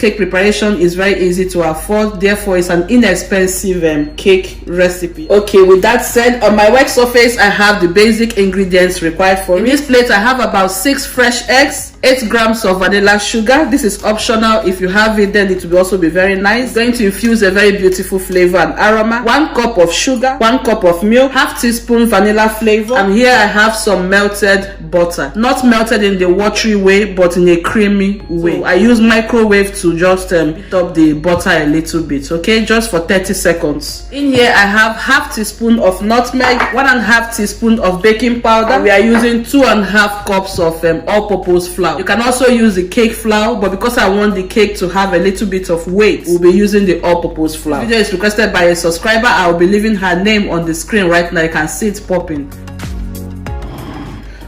Cake preparation is very easy to afford, therefore it's an inexpensive cake recipe. Okay, with that said, on my work surface I have the basic ingredients required for it. In this plate I have about 6 fresh eggs, 8 grams of vanilla sugar. This is optional. If you have it, then it will also be very nice. It's going to infuse a very beautiful flavor and aroma. 1 cup of sugar, 1 cup of milk, half teaspoon vanilla flavor, and here I have some melted butter. Not melted in the watery way, but in a creamy way. So I use microwave to just heat up the butter a little bit, okay, just for 30 seconds. In here I have half teaspoon of nutmeg, 1.5 teaspoon of baking powder, and we are using 2.5 cups of all-purpose flour. You can also use the cake flour, but because I want the cake to have a little bit of weight, we'll be using the all-purpose flour. This video is requested by a subscriber. I will be leaving her name on the screen right now. You can see it popping.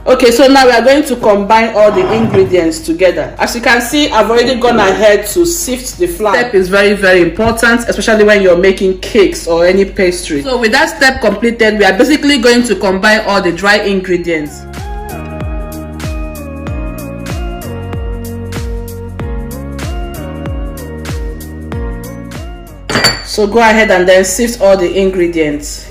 Okay, so now we are going to combine all the ingredients together. As you can see, I've already gone ahead to sift the flour. This step is very, very important, especially when you're making cakes or any pastry. So with that step completed, we are basically going to combine all the dry ingredients. So go ahead and then sift all the ingredients.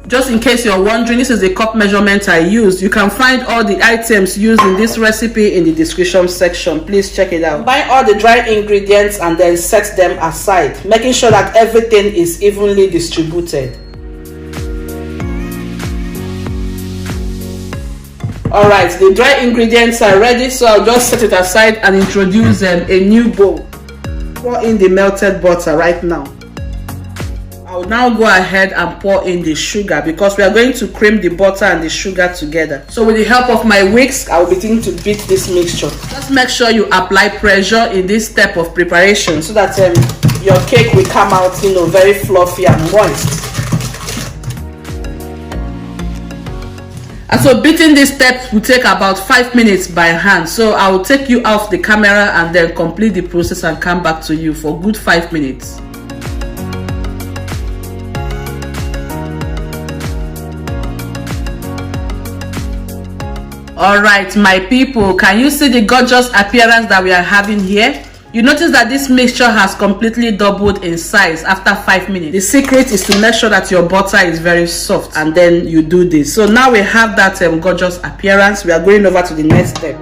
Just in case you're wondering, this is the cup measurement I used. You can find all the items used in this recipe in the description section. Please check it out. Combine all the dry ingredients and then set them aside, making sure that everything is evenly distributed. Alright, the dry ingredients are ready, so I'll just set it aside and introduce a new bowl. Pour in the melted butter right now. I'll now go ahead and pour in the sugar because we are going to cream the butter and the sugar together. So with the help of my whisk, I'll begin to beat this mixture. Just make sure you apply pressure in this step of preparation so that your cake will come out, very fluffy and moist. And so beating this step will take about 5 minutes by hand. So I will take you off the camera and then complete the process and come back to you for good 5 minutes. Alright, my people, can you see the gorgeous appearance that we are having here? You notice that this mixture has completely doubled in size after 5 minutes. The secret is to make sure that your butter is very soft and then you do this. So now we have that gorgeous appearance. We are going over to the next step.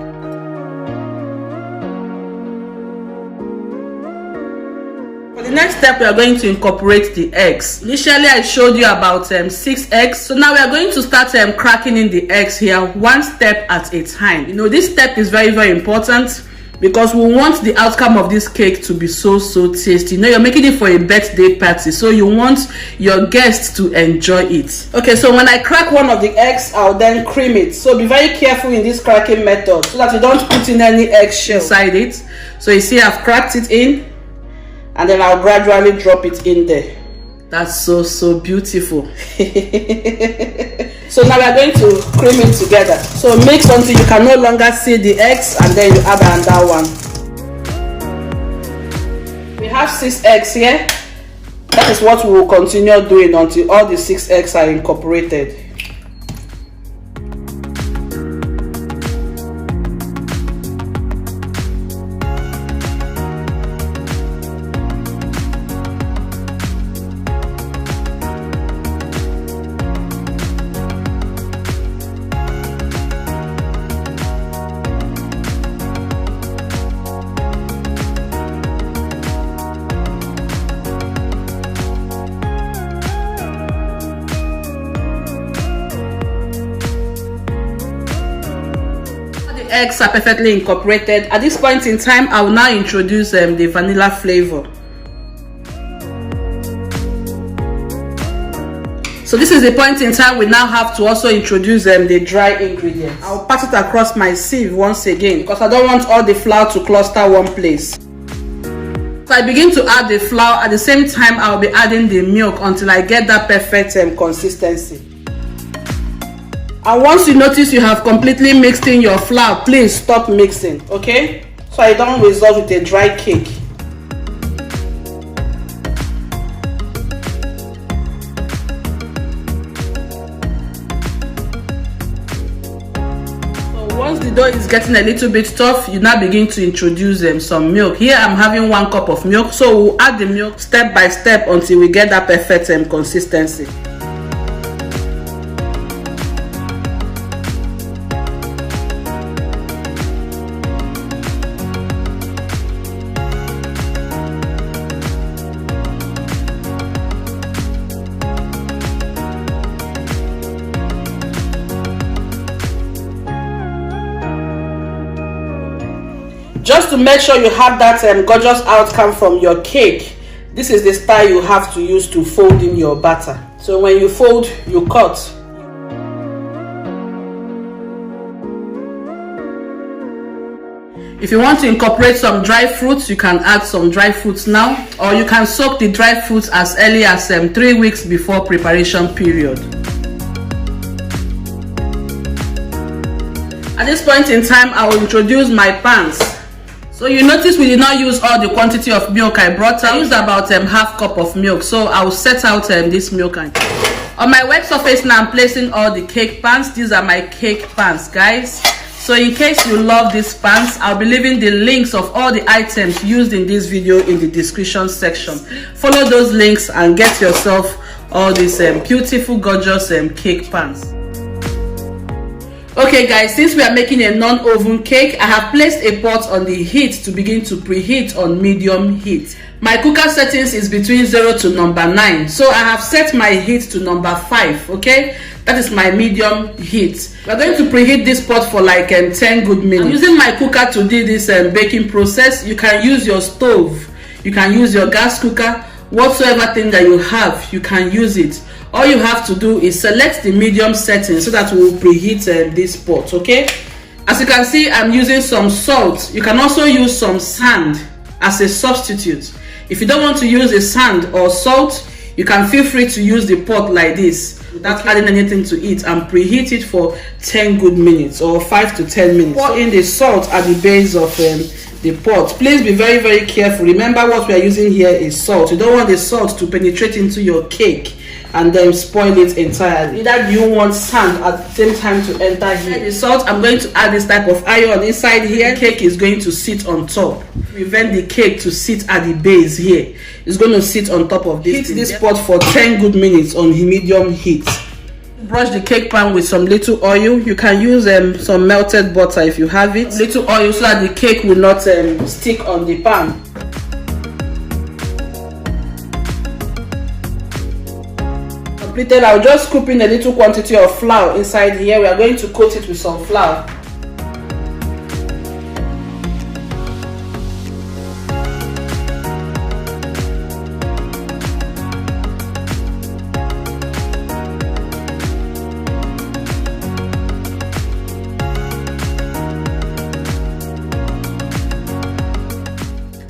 For the next step, we are going to incorporate the eggs. Initially, I showed you about 6 eggs. So now we are going to start cracking in the eggs here, 1 step at a time. This step is very, very important because we want the outcome of this cake to be so tasty. You're making it for a birthday party, so you want your guests to enjoy it. Okay, so when I crack one of the eggs, I'll then cream it. So be very careful in this cracking method so that you don't put in any eggshell inside it. So you see I've cracked it in, and then I'll gradually drop it in there. That's so beautiful. So now we are going to cream it together. So mix until you can no longer see the eggs, and then you add another one. We have 6 eggs here. That is what we will continue doing until all the 6 eggs are incorporated. Eggs are perfectly incorporated. At this point in time, I will now introduce the vanilla flavor. So this is the point in time we now have to also introduce the dry ingredients. I'll pass it across my sieve once again because I don't want all the flour to cluster one place. So I begin to add the flour. At the same time, I'll be adding the milk until I get that perfect consistency. And once you notice you have completely mixed in your flour, please stop mixing, okay? So I don't result with a dry cake. So once the Though it's getting a little bit tough, you now begin to introduce some milk. Here I'm having 1 cup of milk, so we'll add the milk step by step until we get that perfect consistency. Just to make sure you have that gorgeous outcome from your cake, this is the style you have to use to fold in your batter. So when you fold, you cut. If you want to incorporate some dry fruits, you can add some dry fruits now, or you can soak the dry fruits as early as 3 weeks before preparation period. At this point in time, I will introduce my pans. So you notice we did not use all the quantity of milk I brought out. I used about half cup of milk, so I will set out this milk. On my work surface now, I'm placing all the cake pans. These are my cake pans, guys. So in case you love these pans, I'll be leaving the links of all the items used in this video in the description section. Follow those links and get yourself all these beautiful, gorgeous cake pans. Okay guys, since we are making a non-oven cake, I have placed a pot on the heat to begin to preheat on medium heat. My cooker settings is between 0 to number 9, so I have set my heat to number 5. Okay, that is my medium heat. We're going to preheat this pot for like 10 good minutes. I'm using my cooker to do this baking process. You can use your stove, you can use your gas cooker, whatsoever thing that you have, you can use it. All you have to do is select the medium setting so that we will preheat this pot. Okay, as you can see, I'm using some salt. You can also use some sand as a substitute. If you don't want to use the sand or salt, you can feel free to use the pot like this without adding anything to it and preheat it for 10 good minutes or 5 to 10 minutes. Pour in the salt at the base of the pot. Please be very, very careful. Remember, what we are using here is salt. You don't want the salt to penetrate into your cake and then spoil it entirely. Either you want sand at the same time to enter here. The salt, I'm going to add this type of iron inside here. The cake is going to sit on top. Prevent the cake to sit at the base here. It's going to sit on top of this. Heat this pot for 10 good minutes on medium heat. Brush the cake pan with some little oil. You can use some melted butter if you have it. Little oil so that the cake will not stick on the pan. I'll just scoop in a little quantity of flour inside here. We are going to coat it with some flour.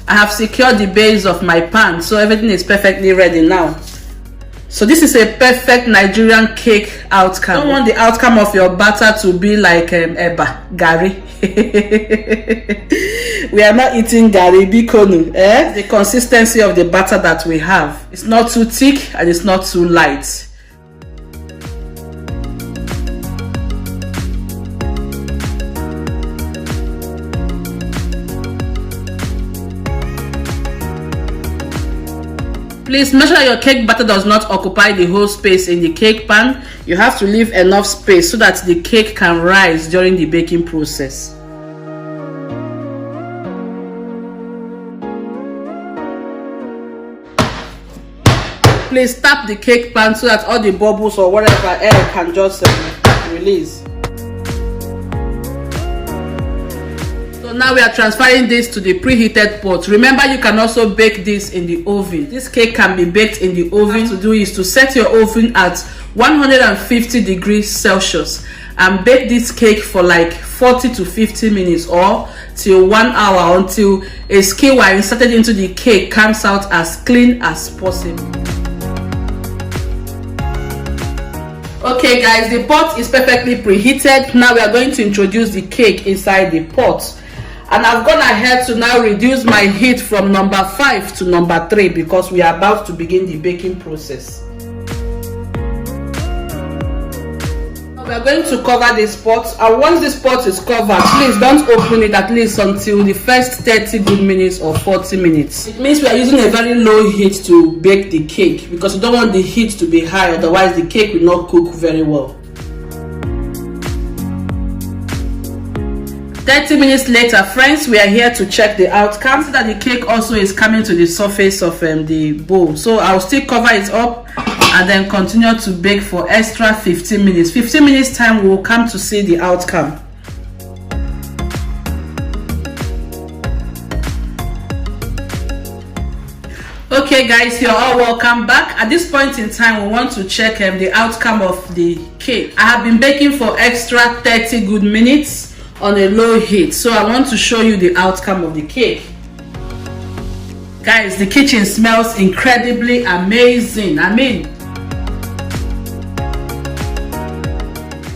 I have secured the base of my pan, so everything is perfectly ready now. So this is a perfect Nigerian cake outcome. You don't want the outcome of your batter to be like eba, gari. We are not eating gari, bikonu. The consistency of the batter that we have. It's not too thick and it's not too light. Please make sure your cake batter does not occupy the whole space in the cake pan. You have to leave enough space so that the cake can rise during the baking process. Please tap the cake pan so that all the bubbles or whatever air can just release. So now we are transferring this to the preheated pot. Remember, you can also bake this in the oven. This cake can be baked in the oven. What to do is to set your oven at 150 degrees Celsius and bake this cake for like 40 to 50 minutes or till 1 hour, until a skewer inserted into the cake comes out as clean as possible. Okay guys, the pot is perfectly preheated. Now we are going to introduce the cake inside the pot. And I've gone ahead to now reduce my heat from number 5 to number 3 because we are about to begin the baking process. We are going to cover this pot, and once this pot is covered, please don't open it at least until the first 30 good minutes or 40 minutes. It means we are using a very low heat to bake the cake because we don't want the heat to be high, otherwise the cake will not cook very well. 30 minutes later, friends, we are here to check the outcome. See that the cake also is coming to the surface of the bowl. So I'll still cover it up and then continue to bake for extra 15 minutes. 15 minutes time, we will come to see the outcome. Okay guys, you're all welcome back. At this point in time, we want to check the outcome of the cake. I have been baking for extra 30 good minutes on a low heat, so I want to show you the outcome of the cake. Guys, the kitchen smells incredibly amazing. I mean,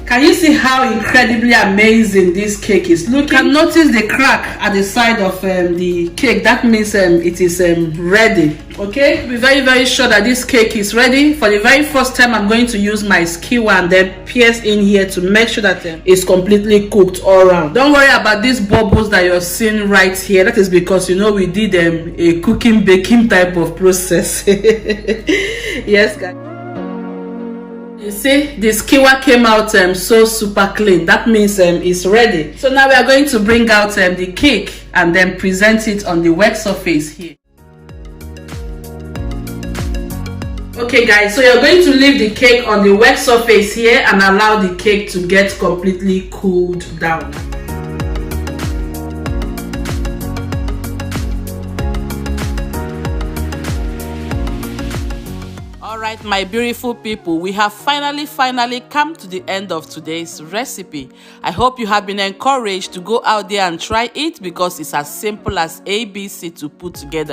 can you see how incredibly amazing this cake is looking? You can notice the crack at the side of the cake. That means it is ready. Okay, be very sure that this cake is ready. For the very first time, I'm going to use my skewer and then pierce in here to make sure that it's completely cooked all around. Don't worry about these bubbles that you're seeing right here. That is because we did a cooking baking type of process. Yes guys, you see the skewer came out so super clean. That means it's ready. So now we are going to bring out the cake and then present it on the work surface here. Okay guys, so you're going to leave the cake on the work surface here and allow the cake to get completely cooled down. Alright, my beautiful people, we have finally come to the end of today's recipe. I hope you have been encouraged to go out there and try it because it's as simple as ABC to put together.